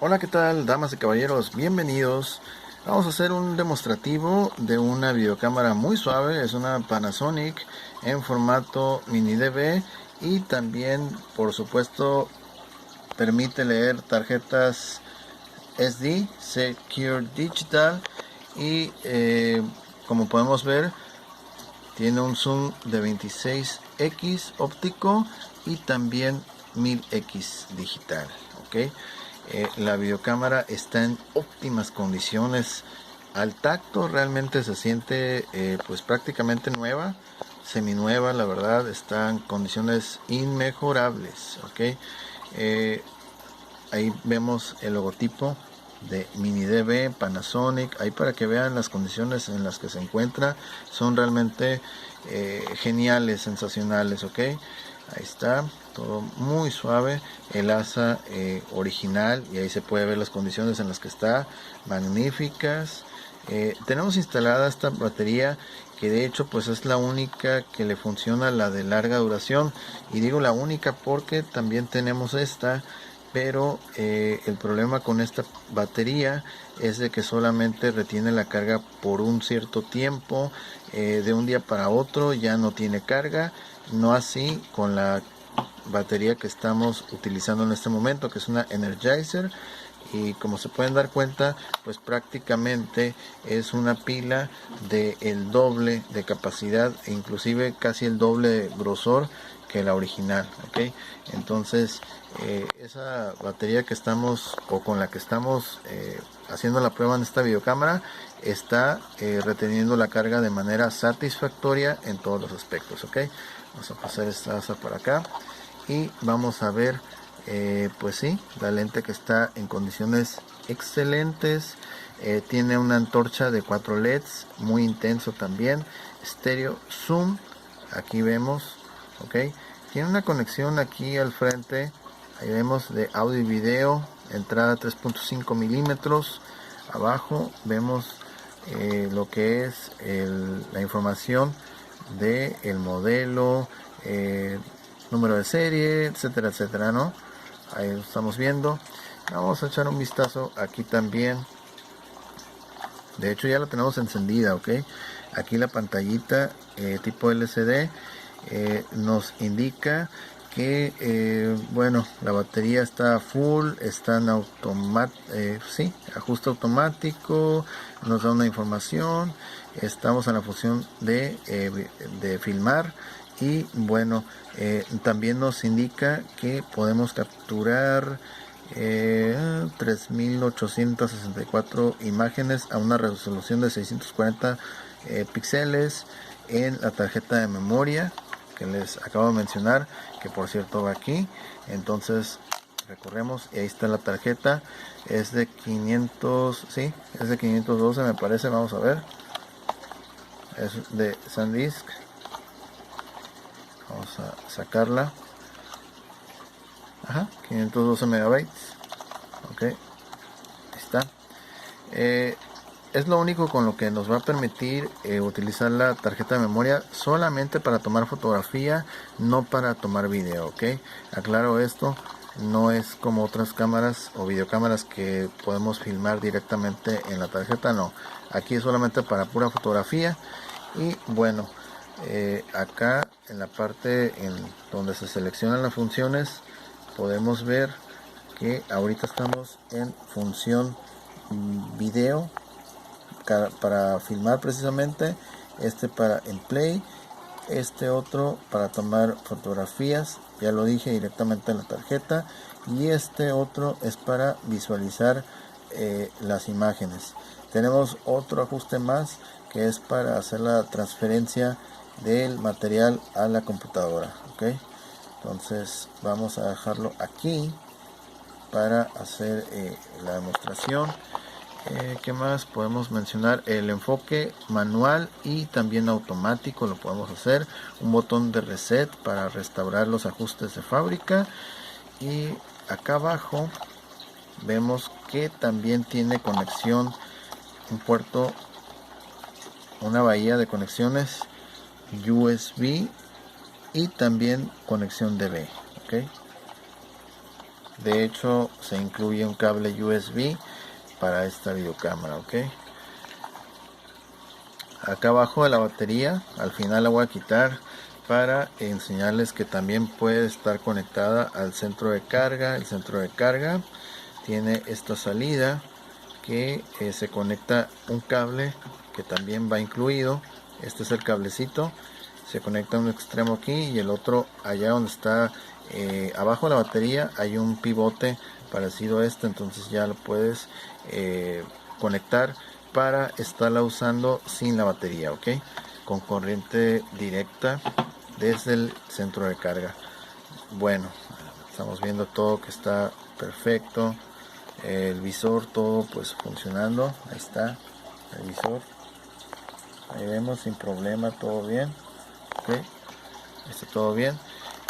Hola, ¿qué tal, damas y caballeros? Bienvenidos. Vamos a hacer un demostrativo de una videocámara muy suave. Es una Panasonic en formato mini DV y también, por supuesto, permite leer tarjetas SD, Secure Digital, y como podemos ver, tiene un zoom de 26x óptico y también 1000x digital. ¿Ok? La videocámara está en óptimas condiciones. Al tacto realmente se siente pues prácticamente nueva, seminueva, la verdad. Está en condiciones inmejorables. ¿Ok? Ahí vemos el logotipo de Mini DV Panasonic, ahí para que vean las condiciones en las que se encuentra. Son realmente geniales, sensacionales. Ok, ahí está, todo muy suave. El asa original, y ahí se puede ver las condiciones en las que está, magníficas. Tenemos instalada esta batería, que de hecho pues es la única que le funciona, la de larga duración. Y digo la única porque también tenemos esta, pero el problema con esta batería es de que solamente retiene la carga por un cierto tiempo. De un día para otro ya no tiene carga, no así con la batería que estamos utilizando en este momento, que es una Energizer. Y como se pueden dar cuenta, pues prácticamente es una pila de el doble de capacidad e inclusive casi el doble de grosor que la original. ¿Ok? Entonces esa batería que estamos, o con la que estamos haciendo la prueba en esta videocámara, está reteniendo la carga de manera satisfactoria en todos los aspectos. ¿Ok? Vamos a pasar esta asa para acá y vamos a ver pues sí, la lente, que está en condiciones excelentes. Tiene una antorcha de 4 LEDs, muy intenso también. Estéreo zoom, aquí vemos. Ok, tiene una conexión aquí al frente, ahí vemos, de audio y video, entrada 3.5 milímetros. Abajo vemos lo que es la información del modelo, número de serie, etcétera, etcétera, ¿no? Ahí lo estamos viendo. Vamos a echar un vistazo aquí también. De hecho ya la tenemos encendida. Ok, aquí la pantallita tipo LCD nos indica que bueno, la batería está full, está en sí, ajuste automático. Nos da una información. Estamos en la función de filmar. Y bueno, también nos indica que podemos capturar 3864 imágenes a una resolución de 640 píxeles en la tarjeta de memoria que les acabo de mencionar, que por cierto va aquí. Entonces recorremos y ahí está la tarjeta. Es de 500, sí, es de 512 me parece. Vamos a ver, es de SanDisk. Vamos a sacarla. Ajá, 512 megabytes. Ok, ahí está. Es lo único con lo que nos va a permitir utilizar la tarjeta de memoria solamente para tomar fotografía, no para tomar video. Ok, aclaro esto. No es como otras cámaras o videocámaras que podemos filmar directamente en la tarjeta. No, aquí es solamente para pura fotografía. Y bueno, acá en la parte en donde se seleccionan las funciones, podemos ver que ahorita estamos en función video para filmar precisamente. Este para el play, este otro para tomar fotografías, ya lo dije, directamente en la tarjeta. Y este otro es para visualizar las imágenes. Tenemos otro ajuste más, que es para hacer la transferencia del material a la computadora. Ok, entonces vamos a dejarlo aquí para hacer la demostración. ¿Qué más podemos mencionar? El enfoque manual y también automático lo podemos hacer. Un botón de reset para restaurar los ajustes de fábrica. Y acá abajo vemos que también tiene conexión, un puerto, una bahía de conexiones USB y también conexión DV. ¿Ok? De hecho, se incluye un cable USB para esta videocámara, ok. Acá abajo de la batería, al final la voy a quitar para enseñarles que también puede estar conectada al centro de carga. El centro de carga tiene esta salida que se conecta un cable que también va incluido. Este es el cablecito, se conecta un extremo aquí y el otro allá donde está abajo de la batería. Hay un pivote parecido a este, entonces ya lo puedes conectar para estarla usando sin la batería, ok, con corriente directa desde el centro de carga. Bueno, estamos viendo todo que está perfecto. El visor todo pues funcionando. Ahí está el visor, ahí vemos sin problema, todo bien, ok, está todo bien.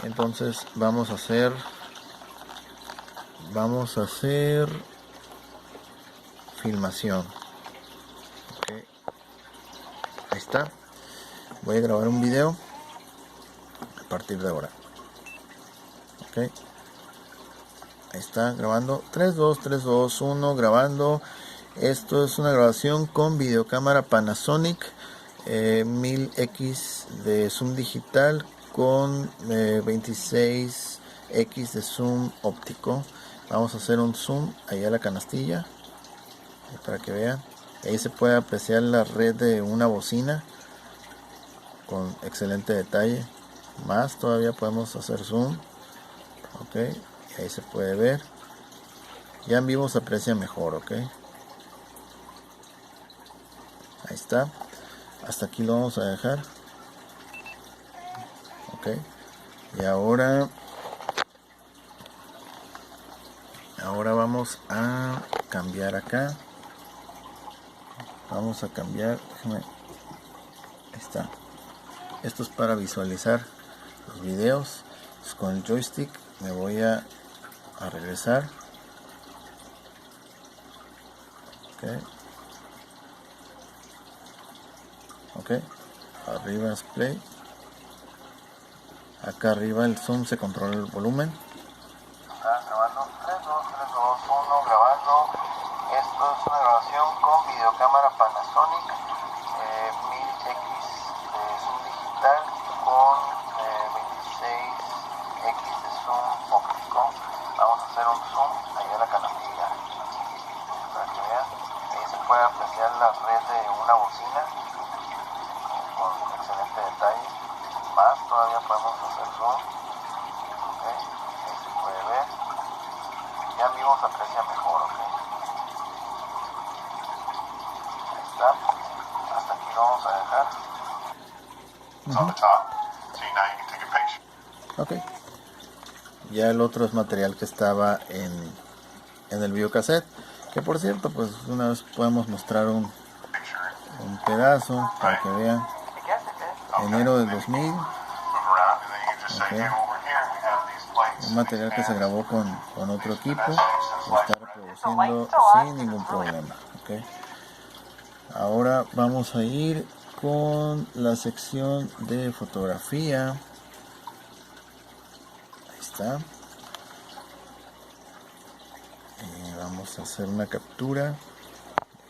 Entonces vamos a hacer filmación, okay. Ahí está, voy a grabar un video a partir de ahora, ok. Ahí está grabando, 3, 2, 3, 2, 1, grabando. Esto es una grabación con videocámara Panasonic 1000X de zoom digital con 26X de zoom óptico. Vamos a hacer un zoom allá a la canastilla para que vean. Ahí se puede apreciar la red de una bocina con excelente detalle. Más todavía podemos hacer zoom, ok, ahí se puede ver. Ya en vivo se aprecia mejor, ok. Ahí está. Hasta aquí lo vamos a dejar, ok. Y ahora vamos a cambiar acá. Vamos a cambiar, déjame, ahí está. Esto es para visualizar los videos. Pues con el joystick me voy a regresar, ok, arriba es play. Acá arriba el zoom se controla el volumen. Está grabando, 3, 2, 3, 2, 1, grabando. Esto es una grabación con videocámara Panasonic 1000X de zoom digital con 26X de zoom óptico. Vamos a hacer un zoom allá a la canastilla para que vean. Ahí se puede apreciar la red de una bocina con excelente detalle. Más todavía podemos hacer zoom, okay. Ahí se puede ver. Ya en vivo se aprecia mejor, ok. Ahí está. Hasta aquí lo vamos a dejar. Ok. Ya el otro es material que estaba en el videocassette, que por cierto, pues una vez podemos mostrar un pedazo para que vean. Enero del 2000, okay. Un material que se grabó con otro equipo, lo está reproduciendo sin ningún problema, okay. Ahora vamos a ir con la sección de fotografía. Ahí está. Vamos a hacer una captura.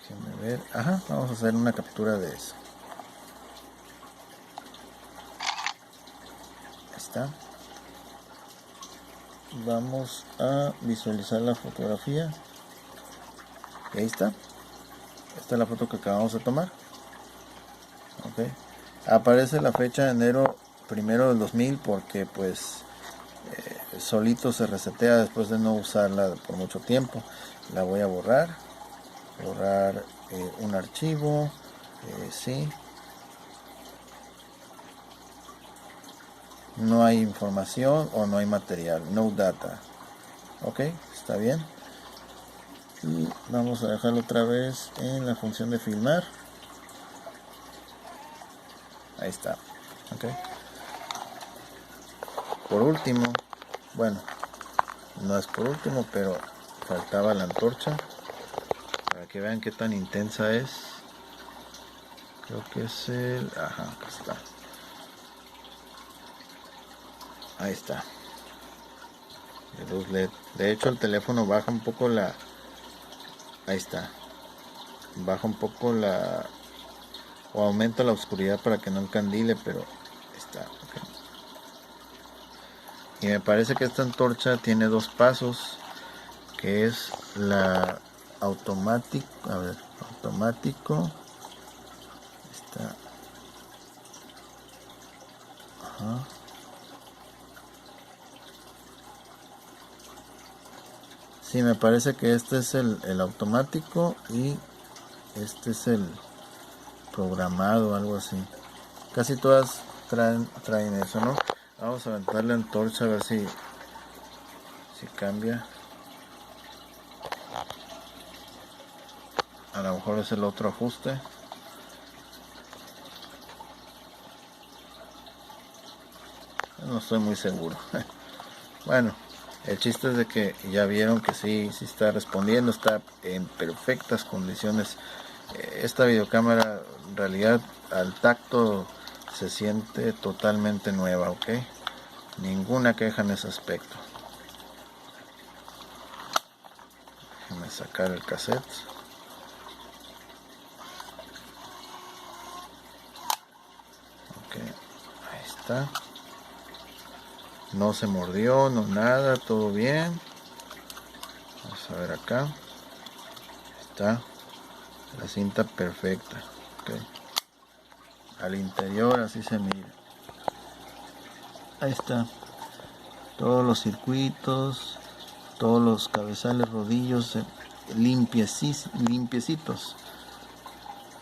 Déjenme ver. Ajá, vamos a hacer una captura de eso. Ahí está. Vamos a visualizar la fotografía. Y ahí está. Esta es la foto que acabamos de tomar. Okay. Aparece la fecha de enero 1 del 2000 porque pues solito se resetea después de no usarla por mucho tiempo. La voy a borrar un archivo, sí, no hay información o no hay material, no data, ok, está bien. Y vamos a dejarlo otra vez en la función de filmar. Ahí está, ok. Por último, bueno, no es por último, pero faltaba la antorcha para que vean qué tan intensa es. Creo que es el... Ajá, acá está. Ahí está. de luz LED. De hecho el teléfono baja un poco la, ahí está, baja un poco la, o aumenta la oscuridad para que no encandile, pero está, okay. Y me parece que esta antorcha tiene dos pasos, que es la automático, a ver, automático, está, ajá. Sí, me parece que este es el automático y este es el programado, algo así. Casi todas traen eso, ¿no? Vamos a aventar la antorcha a ver si cambia. A lo mejor es el otro ajuste. No estoy muy seguro. Bueno, el chiste es de que ya vieron que sí está respondiendo, está en perfectas condiciones. Esta videocámara en realidad al tacto se siente totalmente nueva, ¿ok? Ninguna queja en ese aspecto. Déjenme sacar el cassette. Ok, ahí está. No se mordió, no nada, todo bien. Vamos a ver acá. Está la cinta perfecta. Okay. Al interior así se mira. Ahí está. Todos los circuitos, todos los cabezales, rodillos limpiecitos.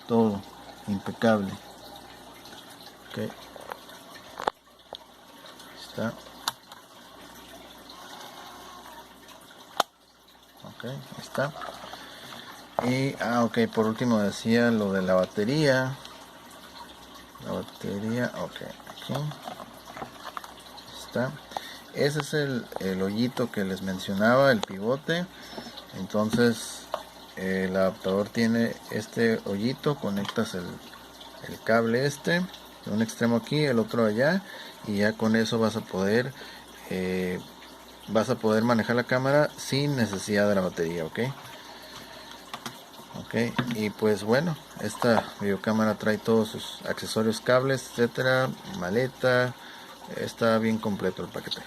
Todo impecable. Okay. Está. Ok, ahí está. Y, ok, por último decía lo de la batería. La batería, ok, aquí está. Ese es el hoyito que les mencionaba, el pivote. Entonces, el adaptador tiene este hoyito, conectas el cable de un extremo aquí, el otro allá, y ya con eso vas a poder manejar la cámara sin necesidad de la batería, ok. Y pues bueno, esta videocámara trae todos sus accesorios, cables, etcétera, maleta, está bien completo el paquete.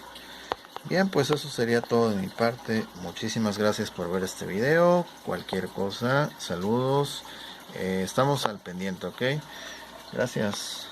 Bien, pues eso sería todo de mi parte. Muchísimas gracias por ver este video. Cualquier cosa, saludos, estamos al pendiente, ok. Gracias.